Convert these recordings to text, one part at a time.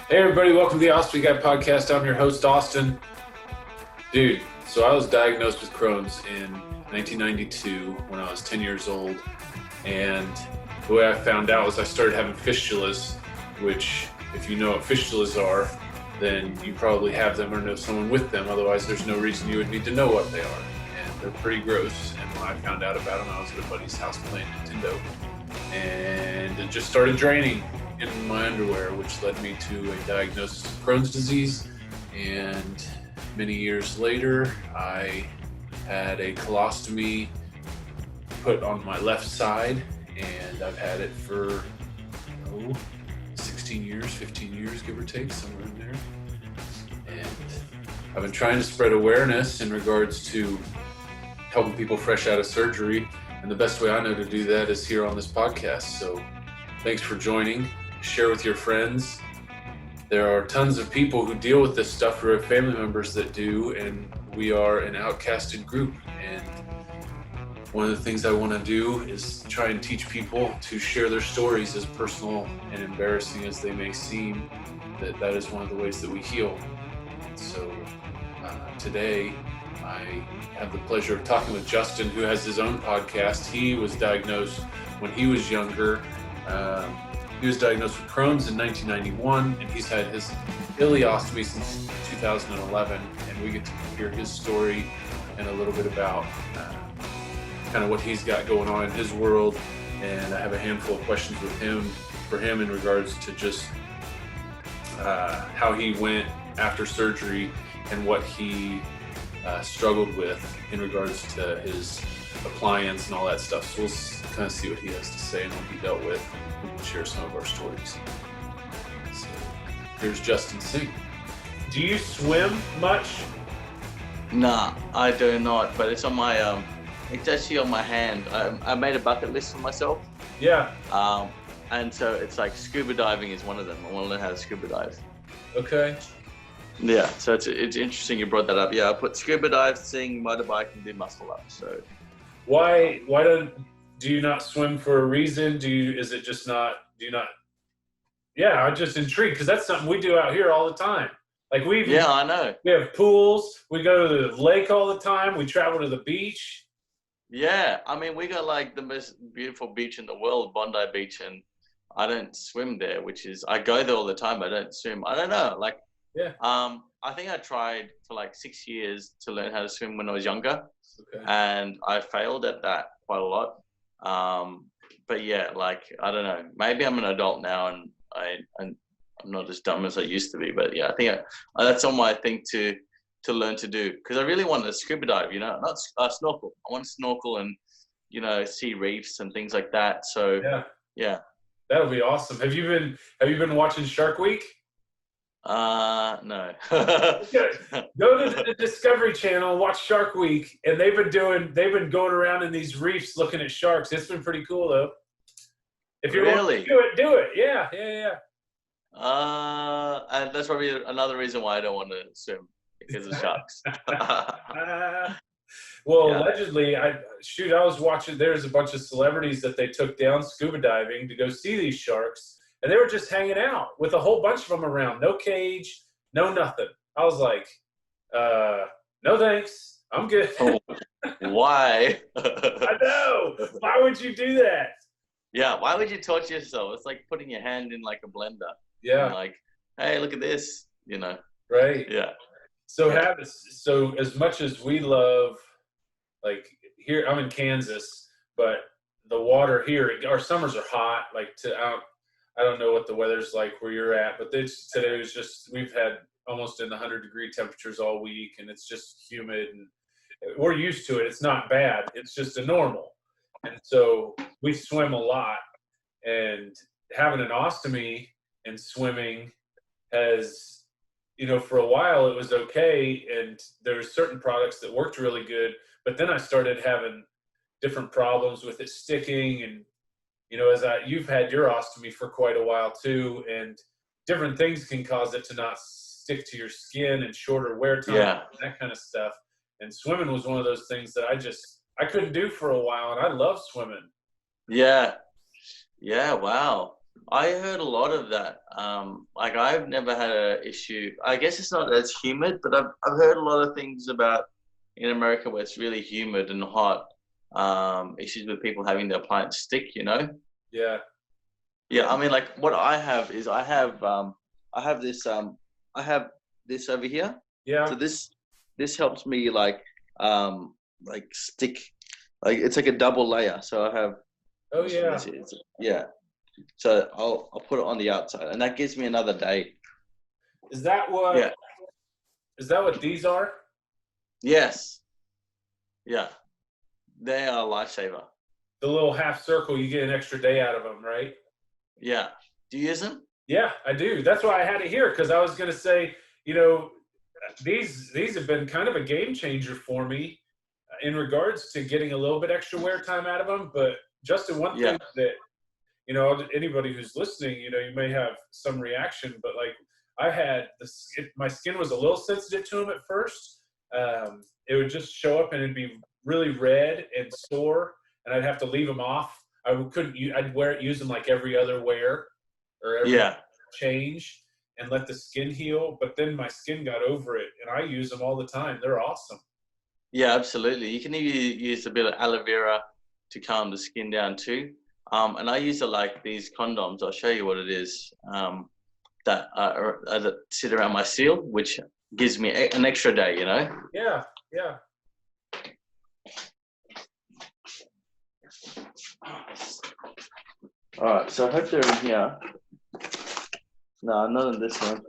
Hey everybody, welcome to the Ostomy Guy podcast. I'm your host, Austin. Dude, so I was diagnosed with Crohn's in 1992 when I was 10 years old. And the way I found out was I started having fistulas, which if you know what fistulas are, then you probably have them or know someone with them. Otherwise, there's no reason you would need to know what they are. And they're pretty gross. And when I found out about them, I was at a buddy's house playing Nintendo. And it just started draining in my underwear, which led me to a diagnosis of Crohn's disease. And many years later, I had a colostomy put on my left side, and I've had it for 16 years, 15 years, give or take, somewhere in there. And I've been trying to spread awareness in regards to helping people fresh out of surgery, and the best way I know to do that is here on this podcast. So thanks for joining. Share with your friends. There are tons of people who deal with this stuff who have family members that do, and we are an outcasted group. And one of the things I want to do is try and teach people to share their stories, as personal and embarrassing as they may seem. That is one of the ways that we heal. So today I have the pleasure of talking with Justin, who has his own podcast. He was diagnosed when he was younger. He was diagnosed with Crohn's in 1991, and he's had his ileostomy since 2011. And we get to hear his story and a little bit about kind of what he's got going on in his world. And I have a handful of questions for him in regards to just how he went after surgery and what he struggled with in regards to his appliance and all that stuff. So we'll kind of see what he has to say and what he dealt with. We can share some of our stories. So here's Justin Singh. Do you swim much? Nah, I do not, but it's on my it's actually on my hand. I made a bucket list for myself. Yeah. And so it's like scuba diving is one of them. I want to learn how to scuba dive. Okay. Yeah, so it's interesting you brought that up. Yeah, I put scuba dive, sing, motorbike, and do muscle up. So why do you not swim for a reason? Do you not? Yeah, I'm just intrigued because that's something we do out here all the time. Like yeah, I know. We have pools. We go to the lake all the time. We travel to the beach. Yeah, I mean, we got like the most beautiful beach in the world, Bondi Beach, and I don't swim there, I go there all the time, but I don't swim. I don't know, like, yeah. I think I tried for like 6 years to learn how to swim when I was younger. Okay. And I failed at that quite a lot. But yeah, like, I don't know, maybe I'm an adult now and I'm not as dumb as I used to be, but yeah, I think that's on my thing to learn to do, because I really want to scuba dive, not snorkel. I want to snorkel and, see reefs and things like that. So yeah. That'll be awesome. Have you been watching Shark Week? No. Go to the Discovery Channel, watch Shark Week, and they've been going around in these reefs looking at sharks. It's been pretty cool though. If you really want to do it. Yeah. And that's probably another reason why I don't want to swim, because of sharks. Well, yeah. Allegedly, I was watching. There's a bunch of celebrities that they took down scuba diving to go see these sharks. And they were just hanging out with a whole bunch of them around. No cage, no nothing. I was like, no thanks. I'm good. Why? I know. Why would you do that? Yeah, why would you torture yourself? It's like putting your hand in like a blender. Yeah. And like, hey, look at this, Right. Yeah. So as much as we love, like here, I'm in Kansas, but the water here, our summers are hot, like I don't know what the weather's like where you're at, but today was just, we've had almost in the 100-degree temperatures all week, and it's just humid, and we're used to it. It's not bad. It's just a normal. And so we swim a lot, and having an ostomy and swimming has, for a while it was okay, and there were certain products that worked really good, but then I started having different problems with it sticking, and you've had your ostomy for quite a while too, and different things can cause it to not stick to your skin and shorter wear time, and that kind of stuff. And swimming was one of those things that I couldn't do for a while, and I love swimming. Yeah. Yeah, wow. I heard a lot of that. Like I've never had a issue. I guess it's not as humid, but I've heard a lot of things about in America where it's really humid and hot. Issues with people having their appliance stick. Yeah. Yeah, I mean, like what I have is I have this I have this over here. Yeah. So this helps me like stick, like it's like a double layer. So I have, Oh yeah. yeah. So I'll put it on the outside, and that gives me another day. Is that what? Yeah. Is that what these are? Yes. Yeah. They are a lifesaver. The little half circle, you get an extra day out of them, right? Yeah. Do you use them? Yeah, I do. That's why I had it here because I was going to say, you know, these have been kind of a game changer for me in regards to getting a little bit extra wear time out of them. But Justin, one Yeah. thing that anybody who's listening, you may have some reaction, but like I had this, my skin was a little sensitive to them at first. It would just show up and it'd be really red and sore, and I'd have to leave them off. I'd use them like every other wear or every Yeah. change and let the skin heal. But then my skin got over it, and I use them all the time. They're awesome. Yeah, absolutely. You can even use a bit of aloe vera to calm the skin down too. And I use like these condoms. I'll show you what it is. That sit around my seal, which gives me an extra day. Yeah, yeah. All right. So I hope they're in here. No, not in this one.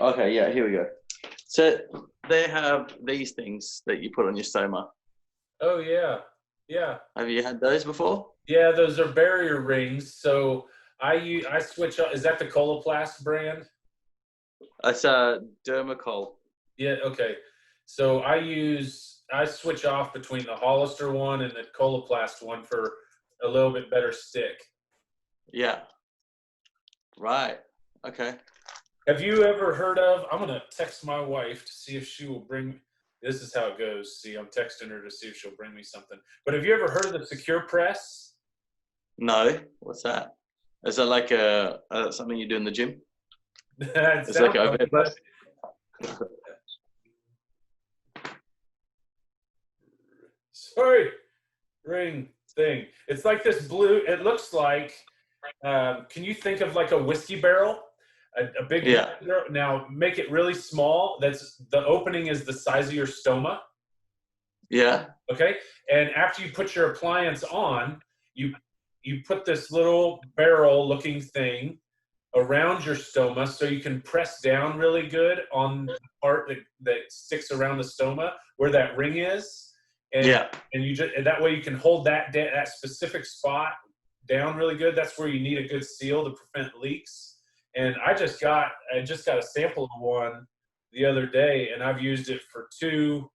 Okay, yeah, here we go. So they have these things that you put on your stoma. Oh yeah, yeah, Have you had those before? yeah. Those are barrier rings. So I switch up. Is that the Coloplast brand? It's a Dermacol. Yeah. Okay. So I switch off between the Hollister one and the Coloplast one for a little bit better stick. Yeah. Right. Okay. Have you ever heard of? I'm gonna text my wife to see if she will bring. This is how it goes. See, I'm texting her to see if she'll bring me something. But have you ever heard of the Secure Press? No. What's that? Is that like something you do in the gym? It It's like sounds overhead press. Sorry, ring thing. It's like this blue. It looks like. Can you think of like a whiskey barrel? A big Yeah. barrel. Now make it really small. That's the opening is the size of your stoma. Yeah. Okay, and after you put your appliance on, you put this little barrel looking thing around your stoma so you can press down really good on the part that sticks around the stoma where that ring is. And, Yeah. and that way you can hold that specific spot down really good. That's where you need a good seal to prevent leaks. And I just got a sample of one the other day, and I've used it for 2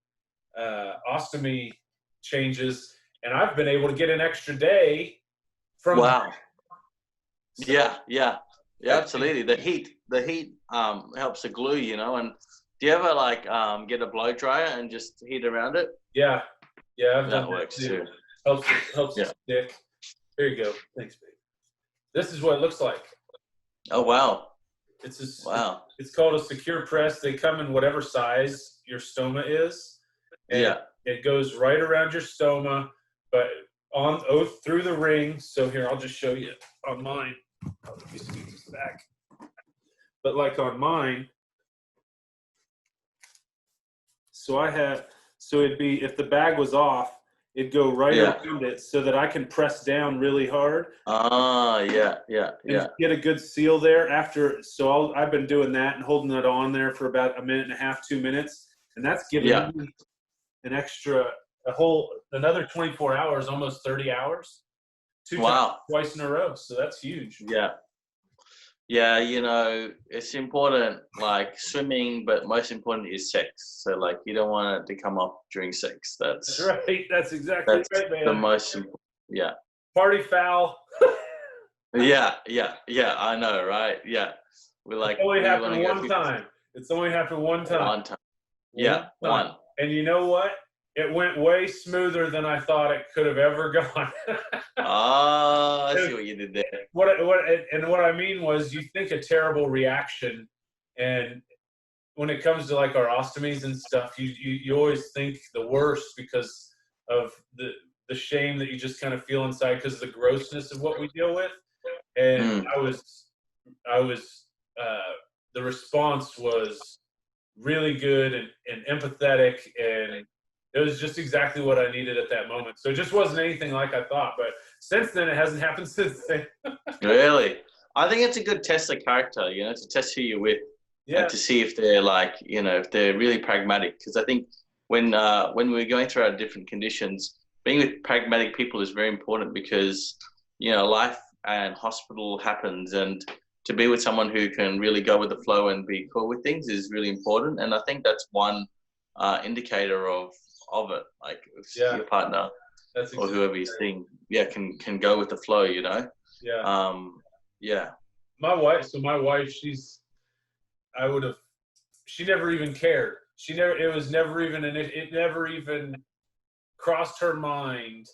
ostomy changes, and I've been able to get an extra day from. Wow. So, Yeah. Absolutely. The heat helps the glue, and do you ever like get a blow dryer and just heat around it? yeah, I've That done works that too. Helps Yeah. it stick. There you go. Thanks, babe. This is what it looks like. Oh wow. Wow. It's called a Secure Press. They come in whatever size your stoma is. And Yeah. it goes right around your stoma, but through the ring. So here, I'll just show you on mine. Oh, let me scoot this back. But like on mine, so it'd be, if the bag was off, it'd go right around it so that I can press down really hard. Yeah. Get a good seal there after. So I've been doing that and holding it on there for about 1.5 minutes, 2 minutes. And that's giving me an extra, another 24 hours, almost 30 hours. 2 times, twice in a row. So that's huge. Yeah, it's important, like swimming, but most important is sex. So like you don't want it to come off during sex. That's right. That's exactly right, man. The most important. Yeah. Party foul. Yeah. I know, right? Yeah. We're like, It's only happened one time. It's only happened one time. One time. Yeah, one. And you know what? It went way smoother than I thought it could have ever gone. Oh, I see what you did there. What I mean was, you think a terrible reaction, and when it comes to like our ostomies and stuff, you always think the worst because of the shame that you just kind of feel inside because of the grossness of what we deal with. And Mm. I was the response was really good and empathetic, and it was just exactly what I needed at that moment. So it just wasn't anything like I thought. But since then, it hasn't happened since then. Really? I think it's a good test of character, you know, to test who you're with Yeah, and to see if they're like, you know, if they're really pragmatic. Because I think when we're going through our different conditions, being with pragmatic people is very important because, you know, life and hospital happens, and to be with someone who can really go with the flow and be cool with things is really important. And I think that's one indicator of it. Like if Yeah. your partner that's or exactly. whoever you're seeing, yeah, can go with the flow, you know. Yeah, Yeah. my wife. So my wife, I would have. She never even cared. She never. It was never even It never even crossed her mind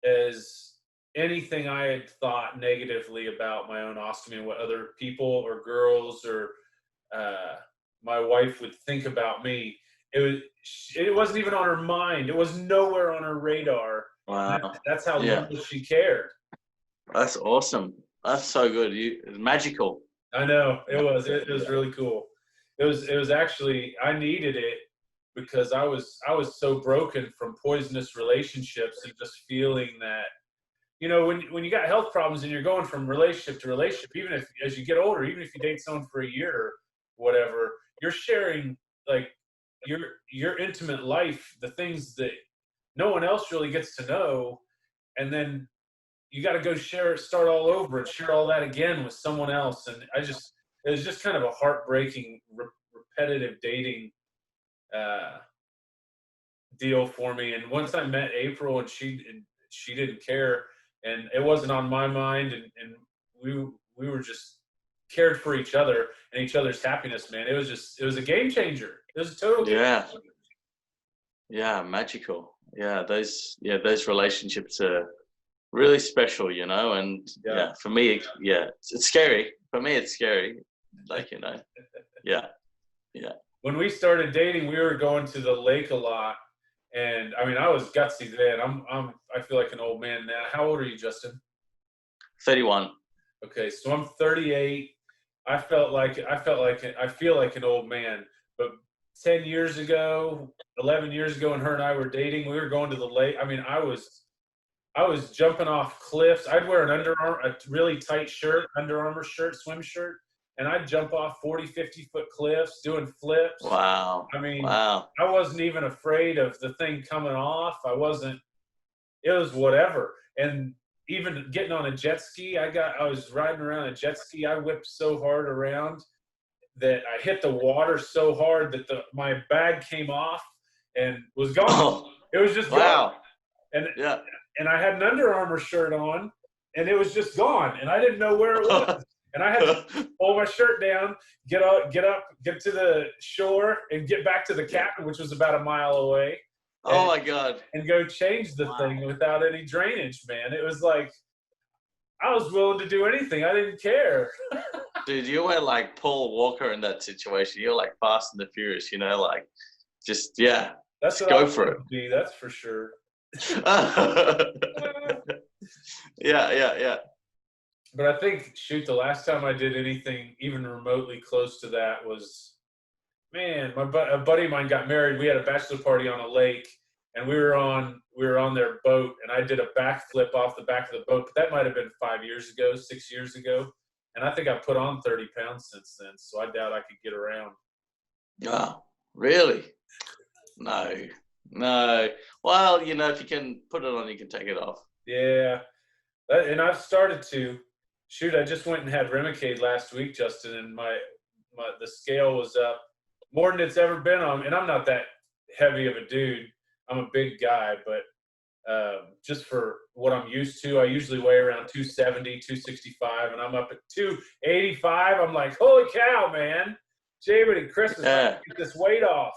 as anything I had thought negatively about my own ostomy and what other people or girls or uh, my wife would think about me. It wasn't even on her mind. It was nowhere on her radar. Wow. That's how Yeah. little she cared. That's awesome. That's so good. It's magical. I know it was really cool. It was actually, I needed it because I was so broken from poisonous relationships and just feeling that, you know, when you got health problems and you're going from relationship to relationship, even if as you get older, even if you date someone for a year or whatever, you're sharing like your intimate life, the things that no one else really gets to know, and then you got to go start all over and share all that again with someone else. And it was just kind of a heartbreaking, repetitive dating uh, deal for me. And once I met April, and she didn't care, and it wasn't on my mind, and we were just cared for each other and each other's happiness. Man, it was a game changer. It was a total game Yeah. changer. Yeah. Magical. Those relationships are really special, you know. And Yeah. for me, it's scary. For me, it's scary. Like, you know. Yeah. When we started dating, we were going to the lake a lot, and I mean, I was gutsy then. I feel like an old man now. How old are you, Justin? 31. Okay, so I'm 38. I feel like an old man. But 10 years ago, 11 years ago, when her and I were dating, we were going to the lake. I mean, I was jumping off cliffs. I'd wear a really tight shirt, Under Armour shirt, swim shirt, and I'd jump off 40, 50-foot cliffs doing flips. Wow. I mean, Wow. I wasn't even afraid of the thing coming off. It was whatever. And even getting on a jet ski, I was riding around a jet ski. I whipped so hard around that I hit the water so hard that my bag came off and was gone. Oh, It was just gone. wow. And Yeah. and I had an Under Armour shirt on, and it was just gone, and I didn't know where it was. And I had to pull my shirt down, get up, get to the shore, and get back to the cabin, which was about a mile away. Oh my God. And go change the thing without any drainage, man. It was like I was willing to do anything. I didn't care. Dude, you were like Paul Walker in that situation. You're like Fast and the Furious, you know, like just That's just what go I for wanted to be. That's for sure. Yeah. But I think, shoot, the last time I did anything even remotely close to that was, man, a buddy of mine got married. We had a bachelor party on a lake, and we were on their boat, and I did a backflip off the back of the boat. But that might have been 5 years ago, 6 years ago, and I think I put on 30 pounds since then. So I doubt I could get around. Oh, really? No. Well, you know, if you can put it on, you can take it off. Yeah, and I've started to. Shoot, I just went and had Remicade last week, Justin, and the scale was up more than it's ever been on. And I'm not that heavy of a dude. I'm a big guy, but just for what I'm used to, I usually weigh around 270, 265, and I'm up at 285. I'm like, holy cow, man. Jamin and Christmas, I can get this weight off.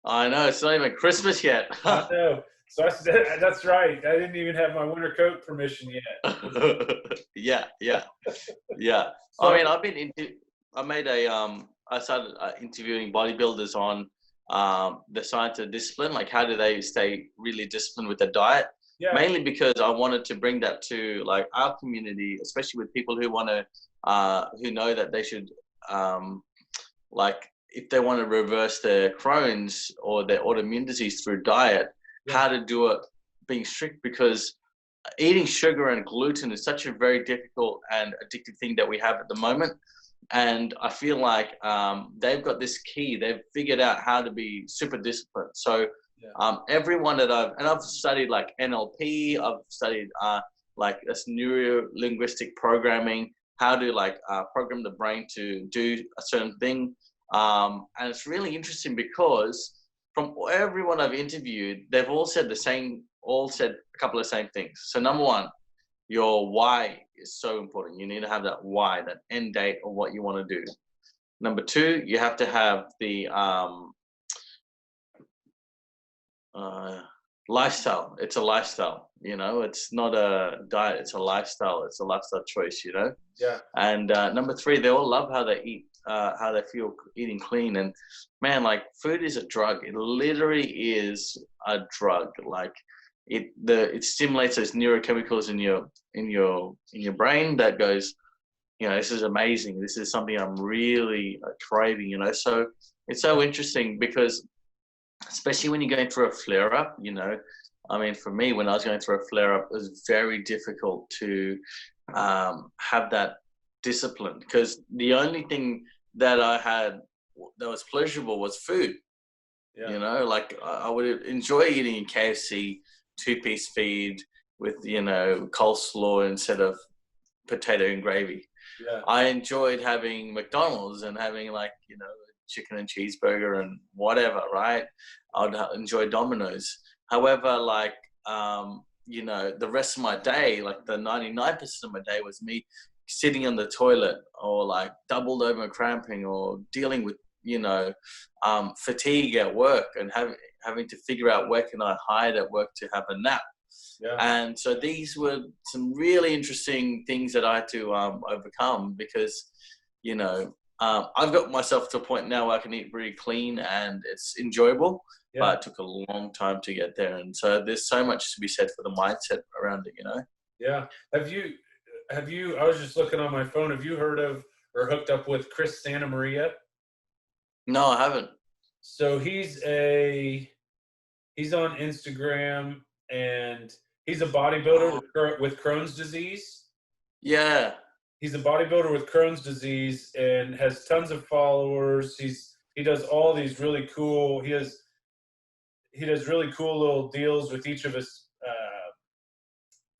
I know it's not even Christmas yet. I know. So I said, that's right. I didn't even have my winter coat permission yet. Yeah, yeah, yeah. So I mean, I made a I started interviewing bodybuilders on the science of discipline, like how do they stay really disciplined with their diet. yeah, Mainly because I wanted to bring that to like our community, especially with people who want to who know that they should like if they want to reverse their Crohn's or their autoimmune disease through diet, yeah, how to do it being strict, because eating sugar and gluten is such a very difficult and addictive thing that we have at the moment. And I feel like they've got this key. They've figured out how to be super disciplined. So yeah, everyone that I've studied like NLP, I've studied like this neuro linguistic programming, how to like program the brain to do a certain thing. And it's really interesting because from everyone I've interviewed, they've all said a couple of same things. So number one, your why is so important. You need to have that why, that end date of what you want to do. Number two, you have to have the lifestyle. It's a lifestyle, it's not a diet, it's a lifestyle. It's a lifestyle choice, yeah, And number three, they all love how they eat, how they feel eating clean. And man, like food is a drug. It literally is a drug. Like it stimulates those neurochemicals in your brain that goes, this is amazing. This is something I'm really craving. So it's so interesting because, especially when you're going through a flare up, I mean, for me, when I was going through a flare up, it was very difficult to have that discipline, because the only thing that I had that was pleasurable was food. yeah, Like I would enjoy eating a KFC 2-piece feed with, coleslaw instead of potato and gravy. yeah, I enjoyed having McDonald's and having like, chicken and cheeseburger and whatever, right? I'd enjoy Domino's. However, like, the rest of my day, like the 99% of my day was me sitting on the toilet or like doubled over cramping or dealing with, fatigue at work and having to figure out where can I hide at work to have a nap. yeah, And so these were some really interesting things that I had to overcome because, I've got myself to a point now where I can eat really clean and it's enjoyable, yeah, but it took a long time to get there. And so there's so much to be said for the mindset around it, yeah. Have you? I was just looking on my phone. Have you heard of or hooked up with Chris Santa Maria? No, I haven't. So he's on Instagram and he's a bodybuilder with Crohn's disease. Yeah. He's a bodybuilder with Crohn's disease and has tons of followers. He does all these really cool. He does really cool little deals with each of his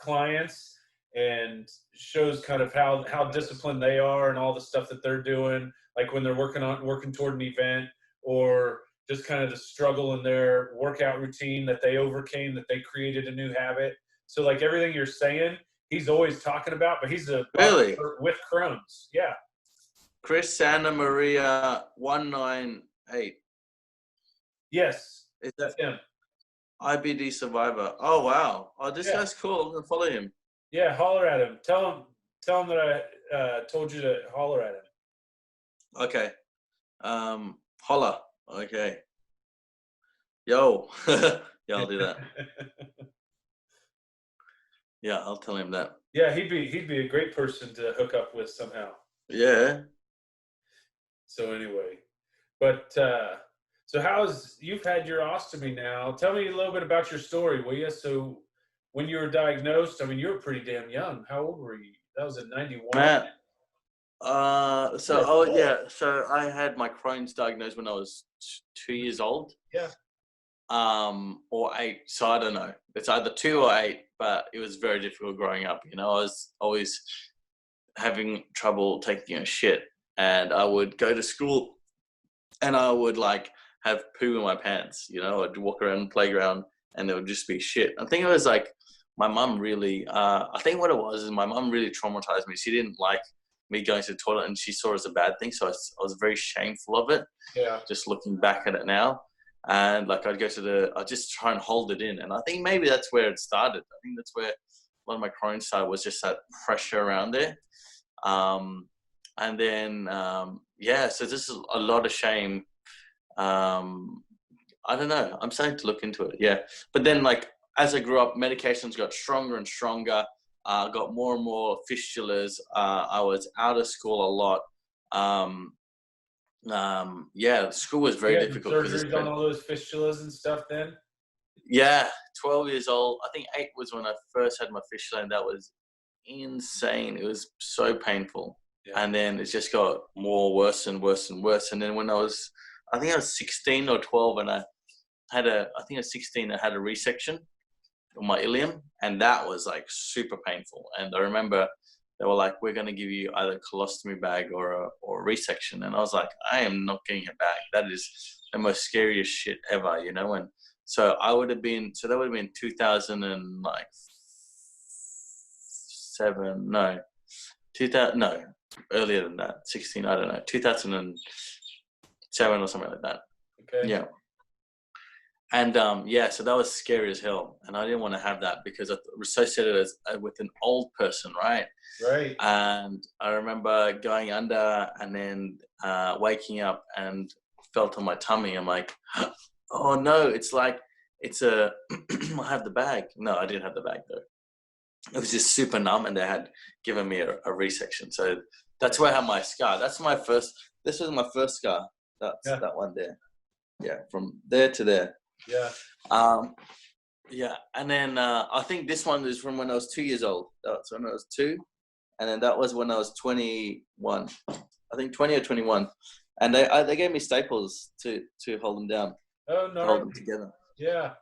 clients and shows kind of how disciplined they are and all the stuff that they're doing, like when they're working toward an event, or just kind of the struggle in their workout routine that they overcame, that they created a new habit. So like everything you're saying, he's always talking about, but he's a Really? with Crohn's. Yeah. Chris Santa Maria 198. Yes. Is That's that him. IBD survivor? Oh wow! Oh, this Yeah. guy's cool. I'm gonna follow him. Yeah. Holler at him. Tell him that I told you to holler at him. Okay. Holla. Okay. Yo. Yeah, I'll do that. Yeah, I'll tell him that. Yeah, he'd be a great person to hook up with somehow. Yeah. So anyway, but so you've had your ostomy now? Tell me a little bit about your story, will you? So when you were diagnosed, I mean, you were pretty damn young. How old were you? That was in '91. Man. So I had my Crohn's diagnosed when I was 2 years old. Yeah. Or 8. So I don't know. It's either 2 or 8, but it was very difficult growing up. I was always having trouble taking a shit, and I would go to school and I would like have poo in my pants. I'd walk around the playground and there would just be shit. I think it was like my mum really, I think what it was is my mum really traumatized me. She didn't like me going to the toilet and she saw it as a bad thing. So I was very shameful of it. Yeah. Just looking back at it now. and like I'd just try and hold it in, and I think maybe that's where it started. I think that's where a lot of my crying started, was just that pressure around there. And then so this is a lot of shame. I don't know. I'm starting to look into it. Yeah, but then like as I grew up, medications got stronger and stronger. Got more and more fistulas. I was out of school a lot. School was very difficult. Surgeries on all those fistulas and stuff then? Yeah, 12 years old. I think 8 was when I first had my fistula, and that was insane. It was so painful. Yeah. And then it just got worse and worse and worse. And then when I think I was 16 or 12, and I had I was 16, I had a resection on my ilium, and that was like super painful. And I remember they were like, we're going to give you either a colostomy bag or a resection. And I was like, I am not getting a bag. That is the most scariest shit ever, you know? And so that would have been 2007, earlier than that, 16, I don't know, 2007 or something like that. Okay. Yeah. And so that was scary as hell, and I didn't want to have that because I was associated with an old person, right? Right. And I remember going under and then waking up and felt on my tummy. I'm like, oh no, I have the bag. No, I didn't have the bag though. It was just super numb, and they had given me a resection. So that's where I had my scar. This was my first scar. That one there. Yeah, from there to there. Yeah. And then I think this one is from when I was 2 years old. That's when I was 2, and then that was when I was 21. I think 20 or 21, and they gave me staples to hold them down. Oh no. Hold them together. Yeah.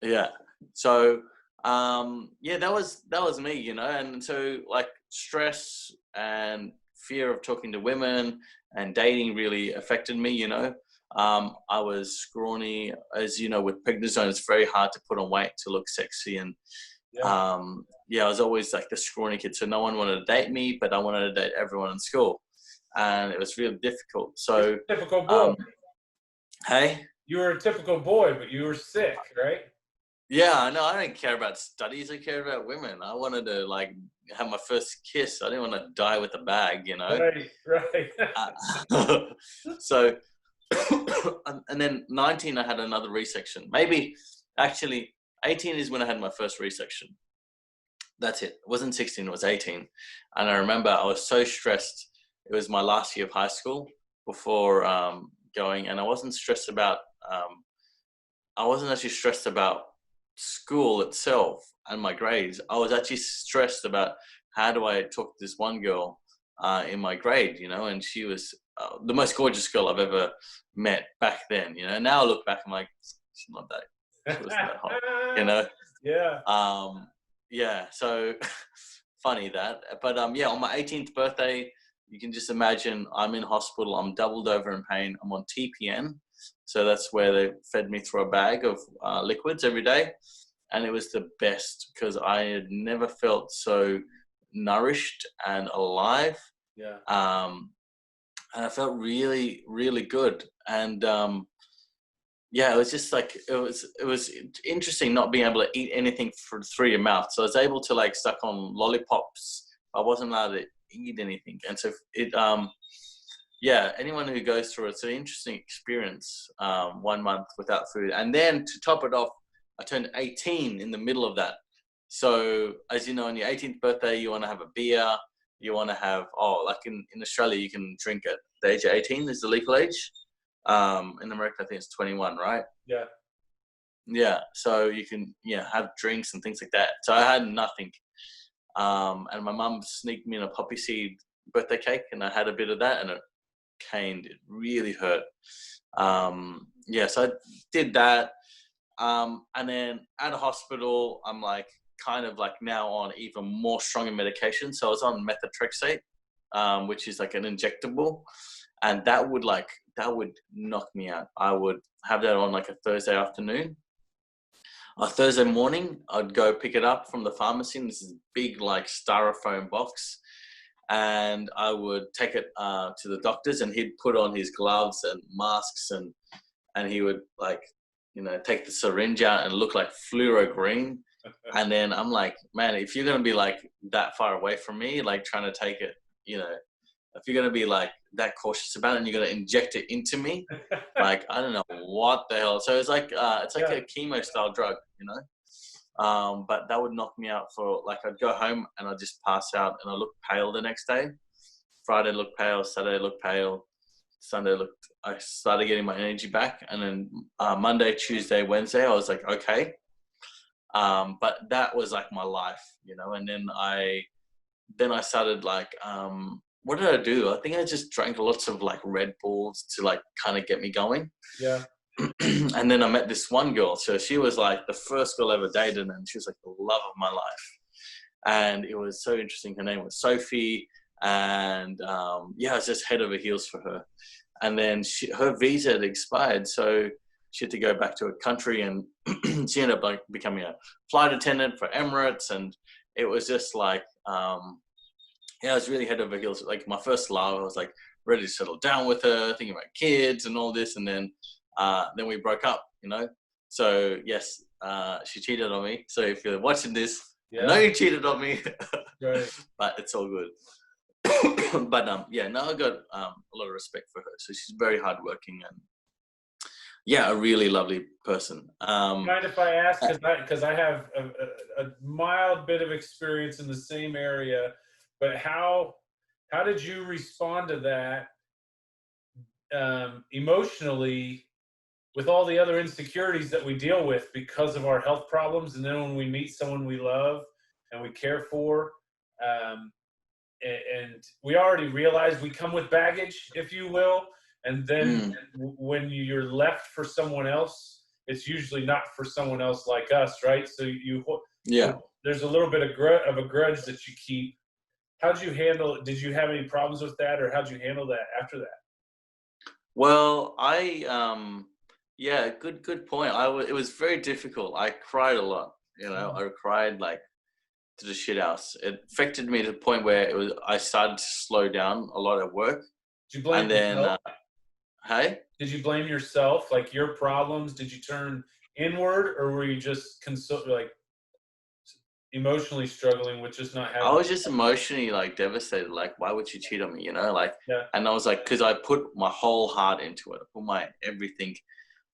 Yeah. So that was me, you know. And so like stress and fear of talking to women and dating really affected me, you know. I was scrawny, as you know, with prednisone, it's very hard to put on weight to look sexy. And I was always like the scrawny kid. So no one wanted to date me, but I wanted to date everyone in school. And it was really difficult. So typical boy. Hey? You were a typical boy, but you were sick, right? Yeah, no, I didn't care about studies. I cared about women. I wanted to like have my first kiss. I didn't want to die with a bag, you know? Right. So, and then 19, I had another resection. Maybe, actually, 18 is when I had my first resection. That's it. It wasn't 16, it was 18. And I remember I was so stressed. It was my last year of high school before going, and I wasn't stressed about, I wasn't actually stressed about school itself and my grades. I was actually stressed about how do I talk to this one girl in my grade, you know, and she was the most gorgeous girl I've ever met back then, you know. Now I look back, I'm like, she's not that, she wasn't that hot, you know. So funny that. But on my 18th birthday, you can just imagine I'm in hospital, I'm doubled over in pain, I'm on TPN. So that's where they fed me through a bag of liquids every day. And it was the best because I had never felt so nourished and alive. Yeah. And I felt really, really good. And it was just like, it was interesting not being able to eat anything through your mouth. So I was able to like suck on lollipops. I wasn't allowed to eat anything. And so anyone who goes through it's an interesting experience, 1 month without food. And then to top it off, I turned 18 in the middle of that. So as you know, on your 18th birthday, you want to have a beer. You want to have, like in Australia, you can drink at the age of 18 is the legal age. In America, I think it's 21, right? Yeah. Yeah. So you can, have drinks and things like that. So I had nothing. And my mum sneaked me in a poppy seed birthday cake, and I had a bit of that, and it really hurt. So I did that. And then at a hospital, I'm like kind of like now on even more stronger medication. So I was on methotrexate, which is like an injectable, and that would knock me out. I would have that on like a Thursday afternoon. A Thursday morning, I'd go pick it up from the pharmacy in this big like styrofoam box, and I would take it to the doctor's, and he'd put on his gloves and masks and he would like, take the syringe out and look like fluoro green. And then I'm like, man, if you're going to be like that far away from me, like trying to take it, if you're going to be like that cautious about it and you're going to inject it into me, like, I don't know what the hell. So it's like a chemo style drug, but that would knock me out for like, I'd go home and I'd just pass out and I look pale the next day. Friday looked pale, Saturday looked pale, I started getting my energy back. And then Monday, Tuesday, Wednesday, I was like, okay. But that was like my life, and then I started like, what did I do? I think I just drank lots of like Red Bulls to like kind of get me going. Yeah. And then I met this one girl. So she was like the first girl I ever dated, and she was like the love of my life. And it was so interesting. Her name was Sophie. And I was just head over heels for her. And then her visa had expired. So she had to go back to her country, and she ended up like becoming a flight attendant for Emirates. And it was just like, I was really head over heels. Like my first love, I was like ready to settle down with her, thinking about kids and all this. And then we broke up, So yes, she cheated on me. So if you're watching this, I know you cheated on me, Right. but it's all good. But I got a lot of respect for her. So she's very hardworking and a really lovely person. Mind if I ask, because I have a mild bit of experience in the same area, but how did you respond to that emotionally, with all the other insecurities that we deal with because of our health problems, and then when we meet someone we love and we care for, and we already realize we come with baggage, if you will, and then when you're left for someone else, it's usually not for someone else like us, right? So there's a little bit of a grudge that you keep. How'd you handle it? Did you have any problems with that, or how'd you handle that after that? Well, good point. It was very difficult. I cried a lot, I cried like to the shit house. It affected me to the point where I started to slow down a lot at work. Did you blame yourself? Hey? Did you blame yourself, like your problems? Did you turn inward, or were you just emotionally struggling with just not having? I was just emotionally like devastated. Like, why would you cheat on me? And I was like, because I put my whole heart into it. I put my everything.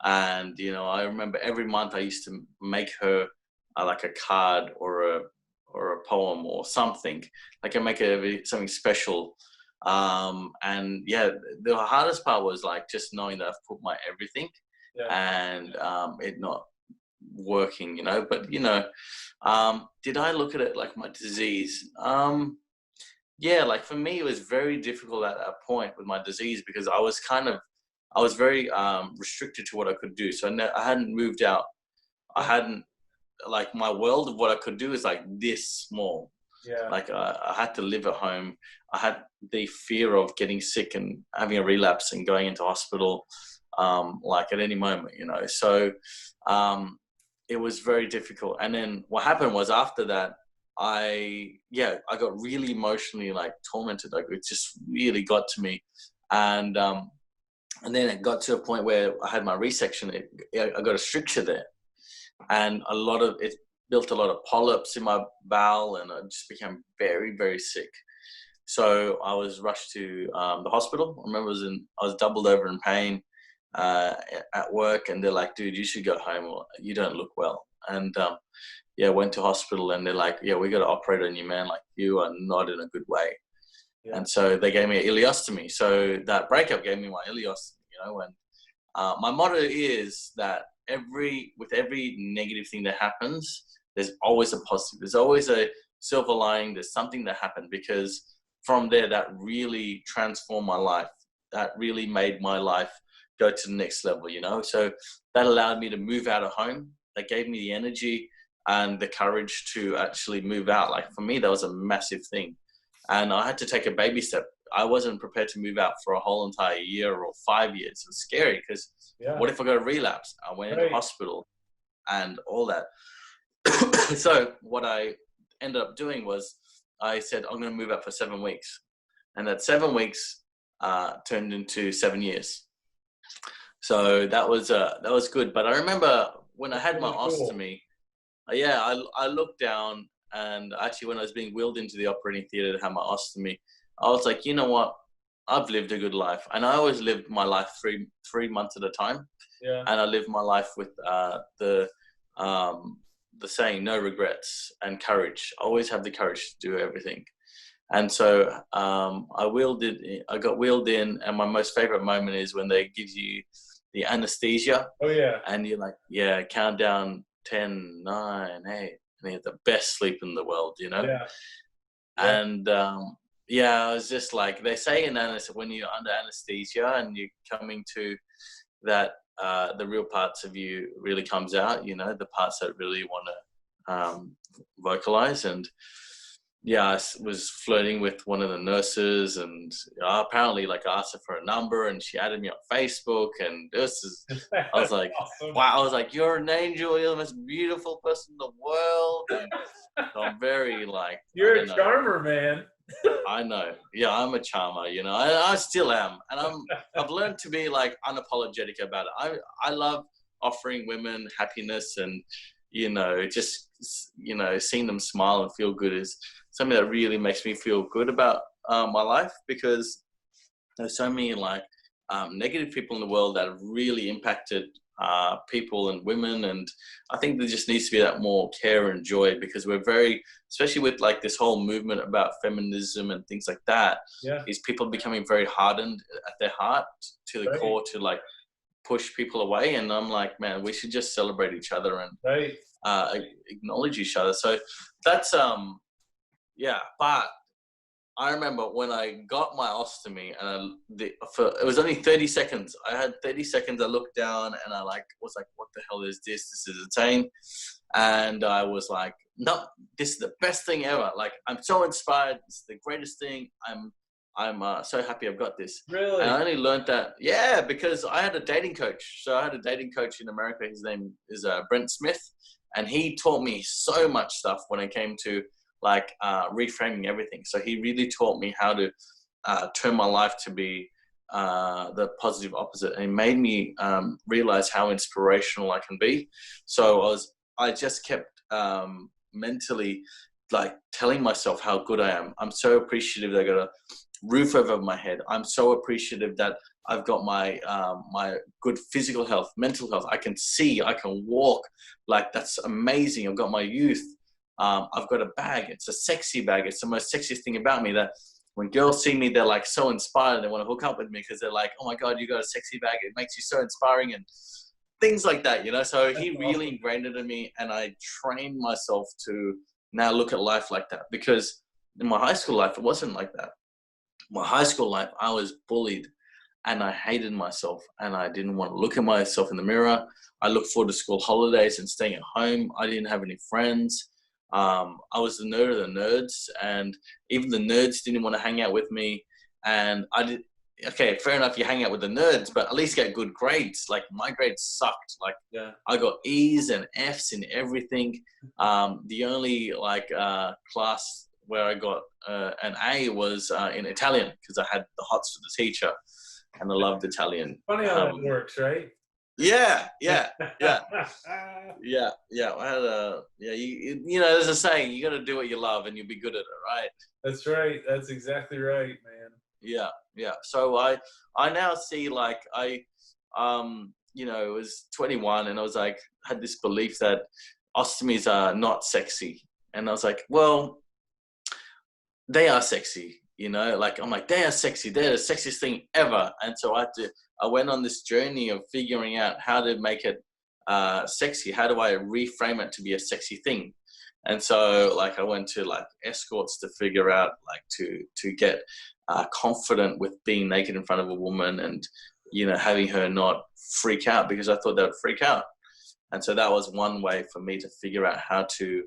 And, I remember every month I used to make her like a card or a poem or something. Like I make something special. And the hardest part was like just knowing that I've put my everything and it not working, but did I look at it like my disease? Like for me it was very difficult at that point with my disease, because I was very restricted to what I could do. So I hadn't moved out. I hadn't, like, my world of what I could do is like this small. Like I had to live at home. I had the fear of getting sick and having a relapse and going into hospital like at any moment, so it was very difficult. And then what happened was, after that, I got really emotionally like tormented. Like it just really got to me. And then it got to a point where I had my resection. I got a stricture there, and it built a lot of polyps in my bowel, and I just became very, very sick. So I was rushed to the hospital. I remember I was doubled over in pain at work, and they're like, dude, you should go home, or you don't look well. And went to hospital, and they're like, we got to operate on you, man. Like, you are not in a good way. And so they gave me an ileostomy. So that breakup gave me my ileostomy, and my motto is that with every negative thing that happens, there's always a positive. There's always a silver lining. There's something that happened, because from there, that really transformed my life. That really made my life go to the next level, So that allowed me to move out of home. That gave me the energy and the courage to actually move out. Like for me, that was a massive thing. And I had to take a baby step. I wasn't prepared to move out for a whole entire year or 5 years. It was scary, because what if I got a relapse? I went into hospital and all that. So what I ended up doing was, I said, I'm going to move out for 7 weeks. And that 7 weeks turned into 7 years. So that was good. But I remember when I That's had my really cool. ostomy, yeah, I looked down, and actually when I was being wheeled into the operating theater to have my ostomy, I was like, you know what? I've lived a good life, and I always lived my life three months at a time, Yeah. and I lived my life with um, the saying, no regrets and courage. Always have the courage to do everything. And so I got wheeled in, and my most favorite moment is when they give you the anesthesia, Oh yeah. and you're like, yeah, count down 10, 9, 8, and you have the best sleep in the world, you know? Yeah. Yeah. And yeah, I was just like, they say in anesthesia, when you're under anesthesia and you're coming to that, the real parts of you really comes out, you know, the parts that really want to vocalize. And yeah, I was flirting with one of the nurses, and apparently, like, I asked her for a number, and she added me on Facebook. And I was like, Awesome. wow, I was like, you're an angel, you're the most beautiful person in the world. And so I'm very like, You're I a don't know. charmer, man. I know. Yeah, I'm a charmer, you know. I still am. And I've learned to be like unapologetic about it. I love offering women happiness, and you know, just, you know, seeing them smile and feel good is something that really makes me feel good about my life, because there's so many like negative people in the world that have really impacted people and women. And I think there just needs to be that more care and joy, because we're very, especially with like this whole movement about feminism and things like that, Yeah. is people becoming very hardened at their heart to the Right. core to like push people away. And I'm like, man, we should just celebrate each other and Right. acknowledge each other. So that's yeah. But I remember when I got my ostomy, and it was only 30 seconds. I had 30 seconds. I looked down, and I was like, what the hell is this? This is insane. And I was like, no, this is the best thing ever. Like, I'm so inspired. It's the greatest thing. I'm so happy I've got this. Really? And I only learned that, yeah, because I had a dating coach. So I had a dating coach in America. His name is Brent Smith. And he taught me so much stuff when it came to like reframing everything. So he really taught me how to turn my life to be the positive opposite. And it made me realize how inspirational I can be. So I just kept mentally like telling myself how good I am. I'm so appreciative that I got a roof over my head. I'm so appreciative that I've got my my good physical health, mental health. I can see, I can walk. Like, that's amazing. I've got my youth. I've got a bag. It's a sexy bag. It's the most sexiest thing about me, that when girls see me, they're like so inspired. They want to hook up with me because they're like, oh my God, you got a sexy bag. It makes you so inspiring, and things like that, you know? So he really ingrained it in me, and I trained myself to now look at life like that, because in my high school life, it wasn't like that. My high school life, I was bullied, and I hated myself, and I didn't want to look at myself in the mirror. I looked forward to school holidays and staying at home. I didn't have any friends. I was the nerd of the nerds, and even the nerds didn't want to hang out with me. And I did. Okay, fair enough. You hang out with the nerds, but at least get good grades. Like, my grades sucked. Like, Yeah. I got E's and F's in everything. The only like class where I got an A was in Italian, because I had the hots for the teacher, and I loved Italian. Funny how that works, right? Yeah. I had a you know, there's a saying, you got to do what you love, and you'll be good at it, right? That's right. That's exactly right, man. Yeah. So I now see, like, you know, was 21, and I was like, had this belief that ostomies are not sexy, and I was like, well, they are sexy, you know. Like, I'm like, they are sexy. They're the sexiest thing ever. And so I went on this journey of figuring out how to make it sexy. How do I reframe it to be a sexy thing? And so, like, I went to like escorts to figure out, like, to get confident with being naked in front of a woman, and, you know, having her not freak out, because I thought they would freak out. And so that was one way for me to figure out how to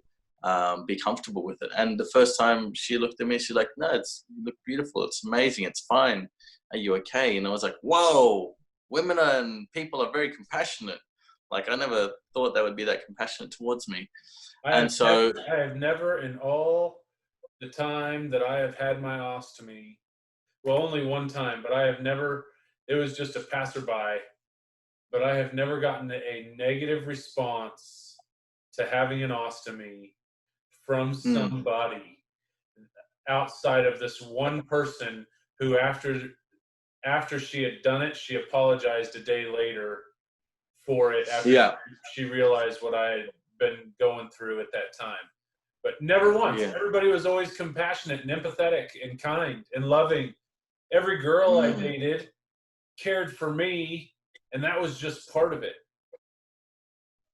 be comfortable with it. And the first time she looked at me, she's like, no, you look beautiful. It's amazing. It's fine. Are you okay? And I was like, whoa, women and people are very compassionate. Like, I never thought they would be that compassionate towards me. I have never in all the time that I have had my ostomy, well, only one time, but I have never, it was just a passerby but I have never gotten a negative response to having an ostomy from Mm. somebody outside of this one person who, after she had done it, she apologized a day later for it after Yeah. she realized what I had been going through at that time. But never once. Yeah. Everybody was always compassionate and empathetic and kind and loving. Every girl I Mm. dated cared for me, and that was just part of it.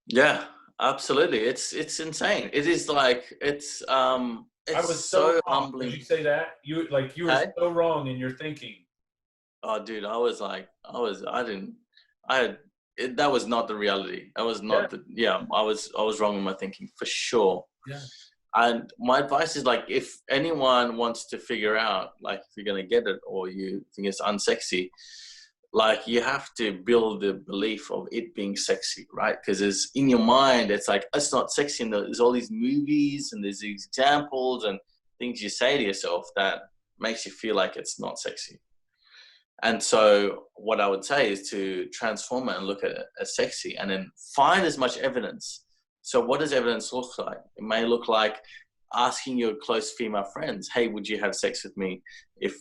Yeah, absolutely. It's insane. It is like it's I it's was so so wrong. Would you humbling. say that? You were Hey? so wrong in your thinking. Oh, dude, I was like, I didn't, I had, that was not the reality. That was Yeah, not the, yeah, I was wrong in my thinking for sure. yeah, And my advice is like, if anyone wants to figure out, like, if you're going to get it or you think it's unsexy, like, you have to build the belief of it being sexy, right? Because it's in your mind, it's like, it's not sexy. And there's all these movies and there's these examples and things you say to yourself that makes you feel like it's not sexy. And so what I would say is to transform it and look at it as sexy and then find as much evidence. So what does evidence look like? It may look like asking your close female friends, hey, would you have sex with me if,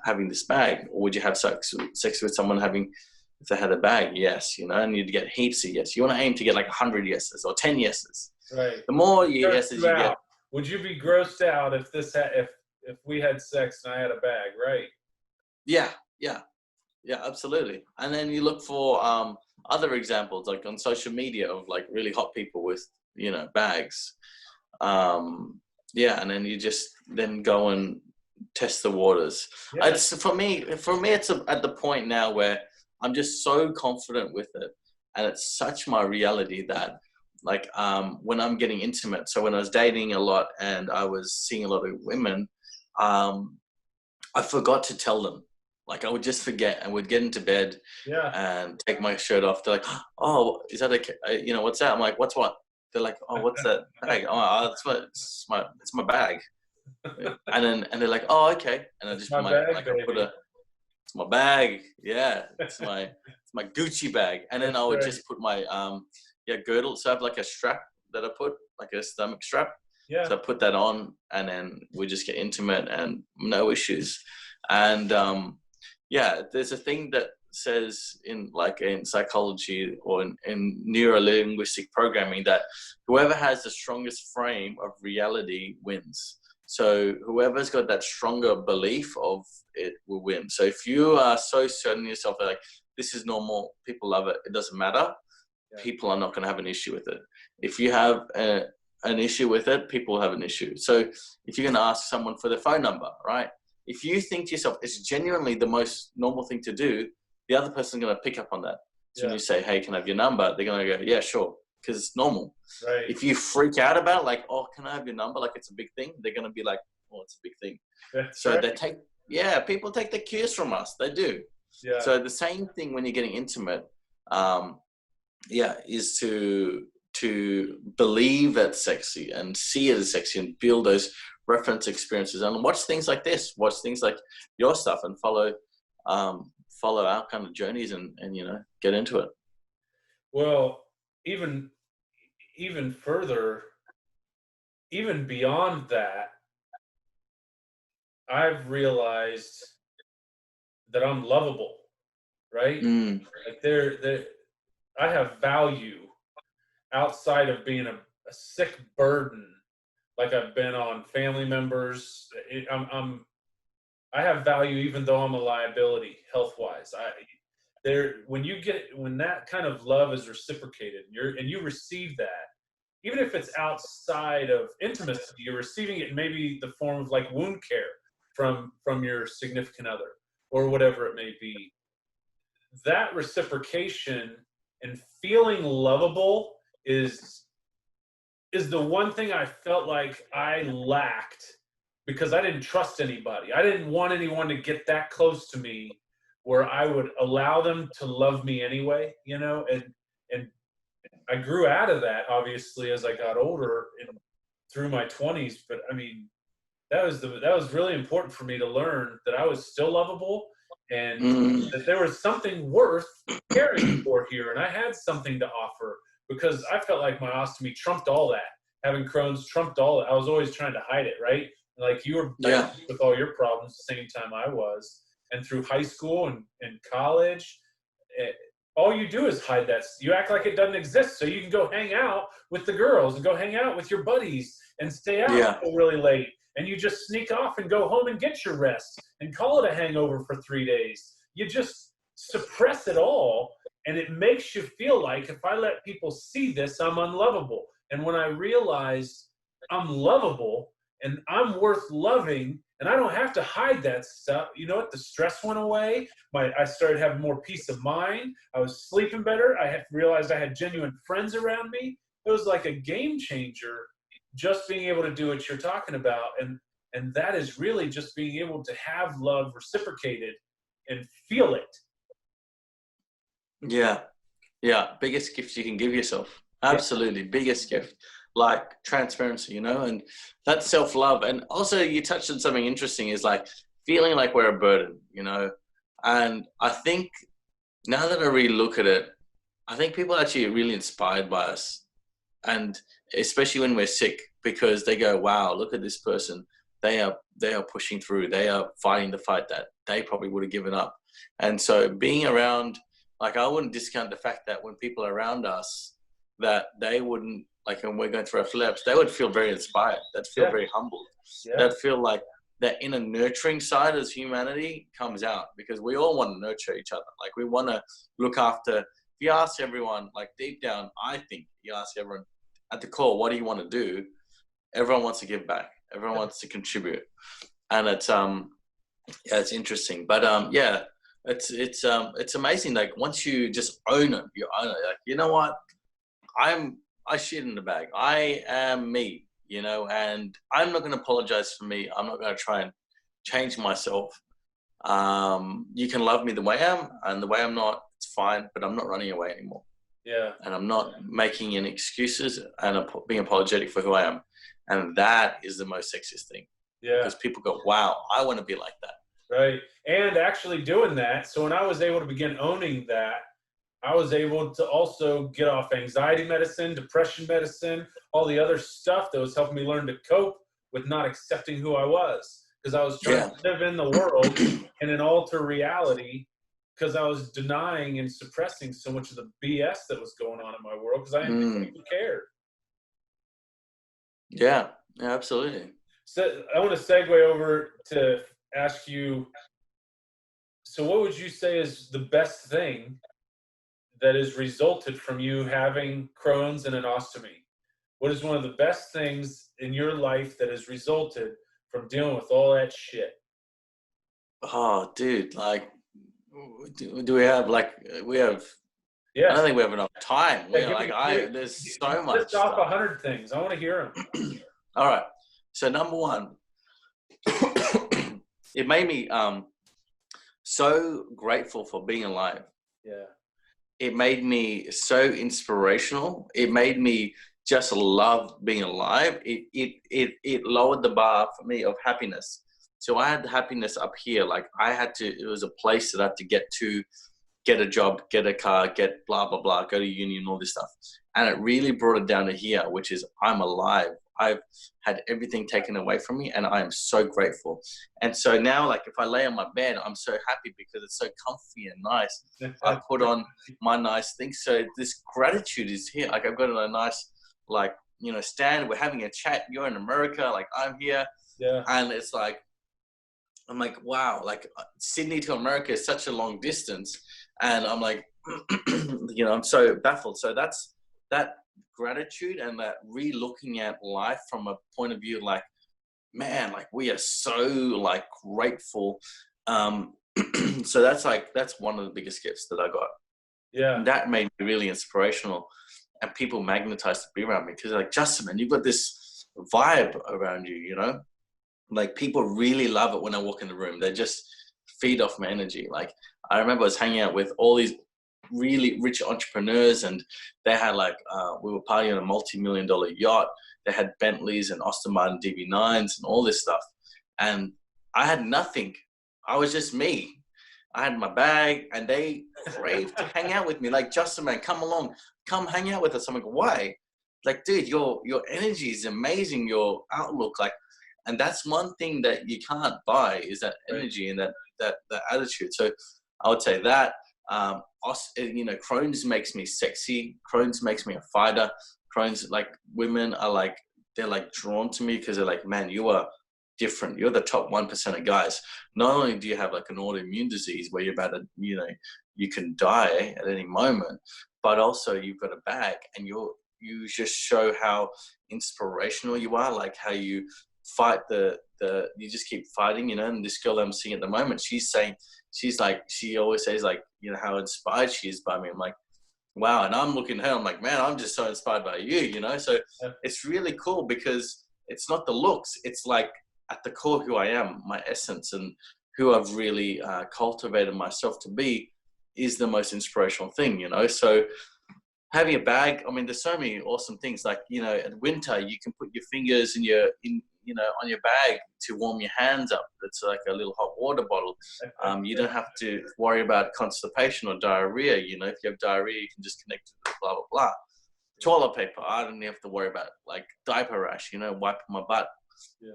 having this bag? Or would you have sex with someone if they had a bag? Yes, and you'd get heaps of yes. You want to aim to get like 100 yeses or 10 yeses. right. The more Gross yeses you you get. out. Would you be grossed out if if we had sex and I had a bag? Right. Yeah, yeah. Yeah, absolutely. And then you look for other examples, like on social media, of like really hot people with, bags. Yeah, and then you just then go and test the waters. Yeah. It's for me. It's at the point now where I'm just so confident with it, and it's such my reality that, like, when I'm getting intimate. So when I was dating a lot and I was seeing a lot of women, I forgot to tell them. Like, I would just forget and would get into bed Yeah. and take my shirt off. They're like, oh, is that what's that? I'm like, what's what? They're like, oh, what's that bag? Oh, it's my bag. And they're like, oh, okay. And I just My bag, I baby. it's my bag. Yeah. It's my Gucci bag. And then I would Right. just put my, girdle. So I have like a strap that I put, like a stomach strap. Yeah. So I put that on and then we just get intimate and no issues. And, there's a thing that says in psychology or in neuro-linguistic programming that whoever has the strongest frame of reality wins. So whoever's got that stronger belief of it will win. So if you are so certain of yourself that, like, this is normal, people love it, it doesn't matter, people are not going to have an issue with it. If you have an issue with it, people will have an issue. So if you're going to ask someone for their phone number, right? If you think to yourself, it's genuinely the most normal thing to do, the other person's going to pick up on that. So when you say, hey, can I have your number? They're going to go, yeah, sure, because it's normal. Right. If you freak out about it, like, oh, can I have your number? Like, it's a big thing. They're going to be like, oh, it's a big thing. That's So right. people take the cues from us. They do. Yeah. So the same thing when you're getting intimate, is to believe it's sexy and see it as sexy and build those reference experiences and watch things like this, watch things like your stuff and follow our kind of journeys and get into it. Well, even further, even beyond that, I've realized that I'm lovable, right? Mm. Like I have value outside of being a sick burden. Like I've been on family members. I have value even though I'm a liability health wise. When that kind of love is reciprocated and you receive that, even if it's outside of intimacy, you're receiving it in maybe the form of like wound care from your significant other or whatever it may be. That reciprocation and feeling lovable is the one thing I felt like I lacked because I didn't trust anybody. I didn't want anyone to get that close to me where I would allow them to love me anyway, and I grew out of that obviously as I got older and through my 20s, but I mean that was really important for me to learn that I was still lovable and Mm. that there was something worth caring for here, and I had something to offer because I felt like my ostomy trumped all that. Having Crohn's trumped all that. I was always trying to hide it, right? Like you were Yeah. with all your problems the same time I was, and through high school and college, all you do is hide that. You act like it doesn't exist, so you can go hang out with the girls and go hang out with your buddies and stay out Yeah. until really late. And you just sneak off and go home and get your rest and call it a hangover for 3 days. You just suppress it all, and it makes you feel like if I let people see this, I'm unlovable. And when I realized I'm lovable and I'm worth loving, and I don't have to hide that stuff, you know what? The stress went away. I started having more peace of mind. I was sleeping better. I had realized I had genuine friends around me. It was like a game changer, just being able to do what you're talking about. And that is really just being able to have love reciprocated and feel it. Yeah. Yeah. Biggest gift you can give yourself. Absolutely. Biggest gift. Like transparency, and that's self-love. And also you touched on something interesting is like feeling like we're a burden, and I think now that I really look at it, I think people are actually really inspired by us, and especially when we're sick, because they go, wow, look at this person. They are pushing through. They are fighting the fight that they probably would have given up. And so being around, like, I wouldn't discount the fact that when people are around us, that they wouldn't, like when we're going through our flaps, they would feel very inspired. They'd feel very humbled. Yeah. They'd feel like that inner nurturing side as humanity comes out, because we all want to nurture each other. Like we want to look after. If you ask everyone, like deep down, I think you ask everyone at the core, what do you want to do? Everyone wants to give back. Everyone wants to contribute, and it's it's interesting. But it's amazing. Like once you just own it, you own it. Like, you know what? I shit in the bag. I am me, and I'm not going to apologize for me. I'm not going to try and change myself. You can love me the way I am, and the way I'm not, it's fine, but I'm not running away anymore. Yeah. And I'm not making any excuses, and being apologetic for who I am. And that is the most sexiest thing. Yeah. Because people go, wow, I want to be like that. Right. And actually doing that. So when I was able to begin owning that, I was able to also get off anxiety medicine, depression medicine, all the other stuff that was helping me learn to cope with not accepting who I was. Because I was trying to live in the world in an alter reality, because I was denying and suppressing so much of the BS that was going on in my world because I didn't think people cared. Yeah, absolutely. So I want to segue over to ask you, so what would you say is the best thing that has resulted from you having Crohn's and an ostomy? What is one of the best things in your life that has resulted from dealing with all that shit? Oh, dude, like, do we have, Yeah. I don't think we have enough time. Yeah, there's so much list off stuff. 100 things. I want to hear them. All right. So number one, it made me so grateful for being alive. Yeah. It made me so inspirational. It made me just love being alive. It lowered the bar for me of happiness. So I had the happiness up here. Like it was a place that I had to get a job, get a car, get blah, blah, blah, go to uni and all this stuff. And it really brought it down to here, which is I'm alive. I've had everything taken away from me, and I am so grateful. And so now, like, if I lay on my bed, I'm so happy because it's so comfy and nice. I put on my nice things. So this gratitude is here. Like, I've got a nice, stand. We're having a chat. You're in America. Like, I'm here. Yeah. And it's like, I'm like, wow, like Sydney to America is such a long distance. And I'm like, I'm so baffled. So that's that gratitude and that re-looking at life from a point of view, like, man, like we are so like grateful. So that's one of the biggest gifts that I got. Yeah. And that made me really inspirational, and people magnetized to be around me because like, Justin, man, you've got this vibe around you, like people really love it when I walk in the room. They just feed off my energy. Like I remember I was hanging out with all these really rich entrepreneurs, and they had we were partying on a multi-million-dollar yacht. They had Bentleys and Aston Martin DB9s and all this stuff. And I had nothing. I was just me. I had my bag, and they craved to hang out with me. Like, Justin, man, come along, come hang out with us. I'm like, why? Like, dude, your energy is amazing. Your outlook, like, and that's one thing that you can't buy is that energy and that attitude. So I would say that. Crohn's makes me sexy. Crohn's makes me a fighter. Crohn's, like, women are like, they're like drawn to me because they're like, man, you are different. You're the top 1% of guys. Not only do you have like an autoimmune disease where you're about to, you can die at any moment, but also you've got a bag, and you just show how inspirational you are, like how you fight you just keep fighting, and this girl I'm seeing at the moment, she always says, like, how inspired she is by me. I'm like, wow. And I'm looking at her, I'm like, man, I'm just so inspired by you, so it's really cool because it's not the looks, it's like at the core who I am, my essence, and who I've really cultivated myself to be is the most inspirational thing, so having a bag, I mean, there's so many awesome things, like, in winter you can put your fingers on your bag to warm your hands up. It's like a little hot water bottle. You don't have to worry about constipation or diarrhea. If you have diarrhea, you can just connect to the blah, blah, blah. Toilet paper, I don't have to worry about, like, diaper rash, wiping my butt. Yeah.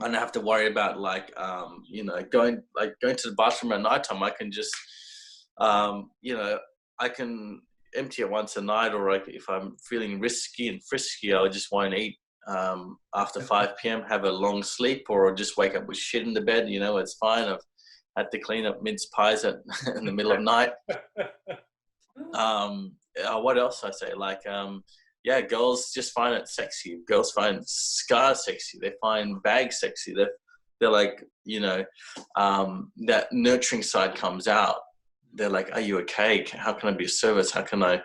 I don't have to worry about, like, going to the bathroom at nighttime. I can just, I can empty it once a night, or like if I'm feeling risky and frisky, I just won't eat after 5 p.m., have a long sleep, or just wake up with shit in the bed. It's fine. I've had to clean up mince pies in the middle of night. What else I say? Like, girls just find it sexy. Girls find scars sexy. They find bags sexy. They're like, that nurturing side comes out. They're like, are you okay? How can I be of service? How can I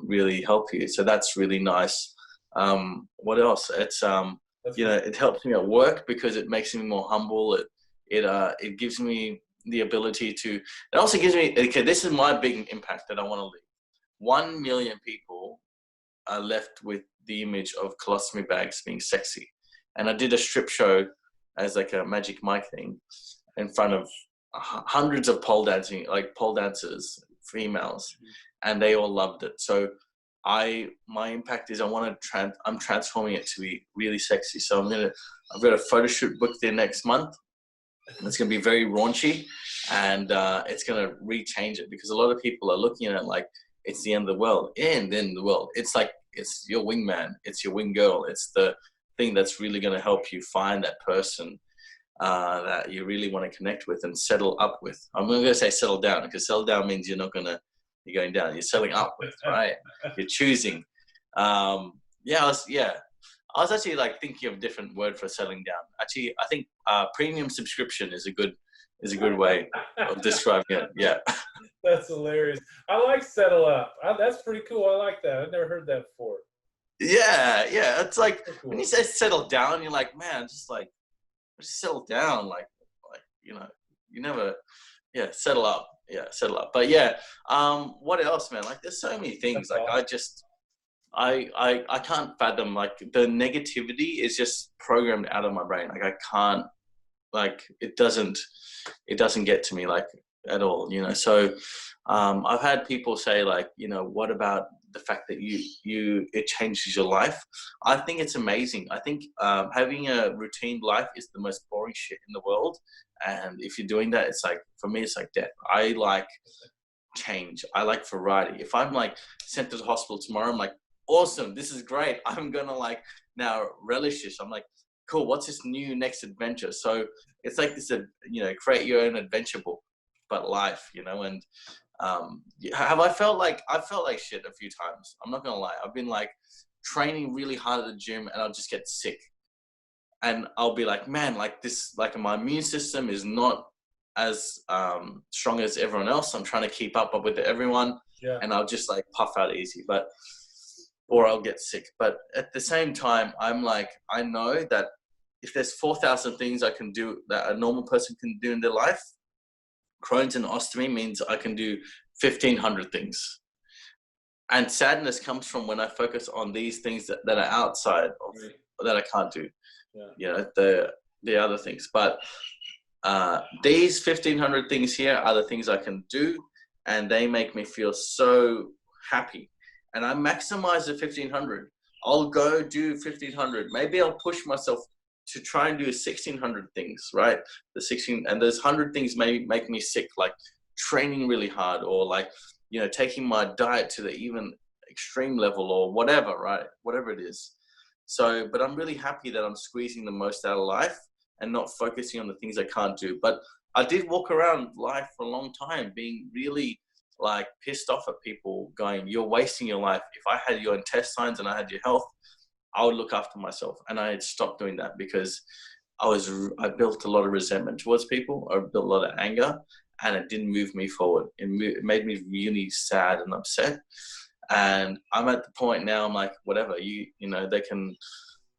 really help you? So that's really nice. What else? It's, it helps me at work because it makes me more humble. It gives me the ability to, it also gives me, okay, this is my big impact that I want to leave. 1 million people are left with the image of colostomy bags being sexy. And I did a strip show as like a Magic Mike thing in front of hundreds of pole dancers, females, and they all loved it. So my impact is I'm transforming it to be really sexy. So I've got a photo shoot booked there next month. It's going to be very raunchy, and it's going to re-change it because a lot of people are looking at it like it's the end of the world. And then the world, it's like, it's your wingman, it's your wing girl, it's the thing that's really going to help you find that person that you really want to connect with and settle up with. I'm not going to say settle down, because settle down means you're going down. You're settling up with, right? You're choosing. I was actually like thinking of a different word for settling down. Actually, I think premium subscription is a good way of describing it. Yeah. That's hilarious. I like settle up. That's pretty cool. I like that. I've never heard that before. Yeah. It's like, Cool. when you say settle down, you're like, man, just settle down. Like, you never, settle up. Yeah, settle up. But what else, man? Like, there's so many things. That's like, awesome. I can't fathom, like, the negativity is just programmed out of my brain. Like, I can't, like, it doesn't get to me, like, at all, So I've had people say, like, what about the fact that it changes your life? I think it's amazing. I think having a routine life is the most boring shit in the world. And if you're doing that, it's like, for me, it's like death. I like change. I like variety. If I'm like sent to the hospital tomorrow, I'm like, awesome, this is great. I'm gonna like now relish this. I'm like, cool, what's this new next adventure? So it's like this, create your own adventure book, but life, and I felt like shit a few times. I'm not gonna lie. I've been like training really hard at the gym, and I'll just get sick, and I'll be like, man, like this, like my immune system is not as strong as everyone else. I'm trying to keep up with everyone, and I'll just like puff out easy, or I'll get sick. But at the same time, I'm like, I know that if there's 4,000 things I can do that a normal person can do in their life, Crohn's and ostomy means I can do 1,500 things. And sadness comes from when I focus on these things that are outside of, that I can't do. The other things. But these 1,500 things here are the things I can do, and they make me feel so happy. And I maximize the 1,500. I'll go do 1,500. Maybe I'll push myself to try and do 1,600 things, right? The 16, and those 100 things may make me sick, like training really hard, or like, you know, taking my diet to the even extreme level, or whatever, right? Whatever it is. So, but I'm really happy that I'm squeezing the most out of life and not focusing on the things I can't do. But I did walk around life for a long time being really like pissed off at people, going, you're wasting your life. If I had your intestines and I had your health, I would look after myself. And I had stopped doing that because I built a lot of resentment towards people. I built a lot of anger, and it didn't move me forward. It made me really sad and upset. And I'm at the point now, I'm like, whatever, you know, they can,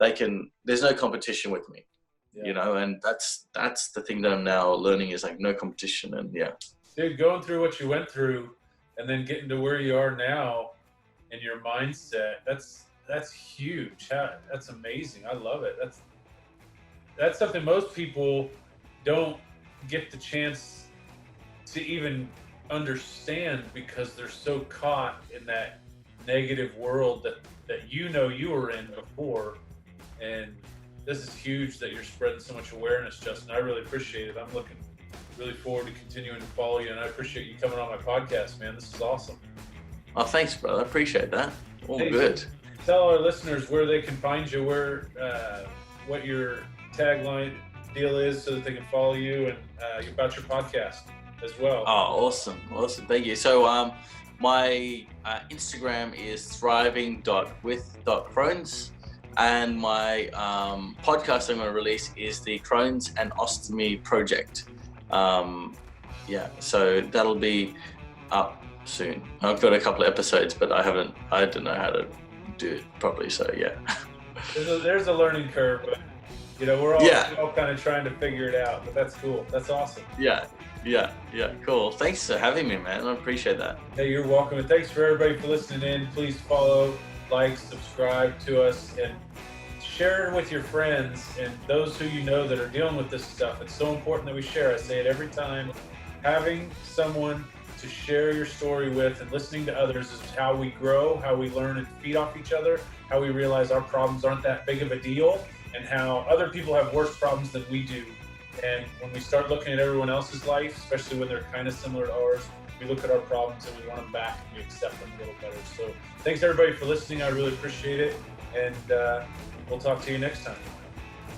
there's no competition with me, you know, and that's the thing that I'm now learning, is like no competition. And yeah. Dude, going through what you went through and then getting to where you are now and your mindset, that's huge. That's amazing. I love it. That's something most people don't get the chance to even understand, because they're so caught in that negative world that you know you were in before. And this is huge that you're spreading so much awareness, Justin. I really appreciate it. I'm looking really forward to continuing to follow you, and I appreciate you coming on my podcast, man. This is awesome. Oh, thanks, brother. I appreciate that. All Hey, good. Tell our listeners where they can find you, what your tagline deal is, so that they can follow you, and about your podcast as well. Oh, awesome. Thank you. So my Instagram is thriving.with.crohn's, and my podcast I'm going to release is the Crohn's and Ostomy Project. So that'll be up soon. I've got a couple of episodes, but I don't know how to do it properly. So yeah. There's a learning curve, but you know, we're all kind of trying to figure it out, but that's cool. That's awesome. Yeah, cool. Thanks for having me, man. I appreciate that. Hey, you're welcome. And thanks for everybody for listening in. Please follow, like, subscribe to us, and share it with your friends and those who you know that are dealing with this stuff. It's so important that we share. I say it every time. Having someone to share your story with and listening to others is how we grow, how we learn and feed off each other, how we realize our problems aren't that big of a deal, and how other people have worse problems than we do. And when we start looking at everyone else's life, especially when they're kind of similar to ours, we look at our problems and we want them back, and we accept them a little better. So thanks everybody for listening. I really appreciate it. And we'll talk to you next time.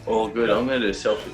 All good. I'm going to do a selfie.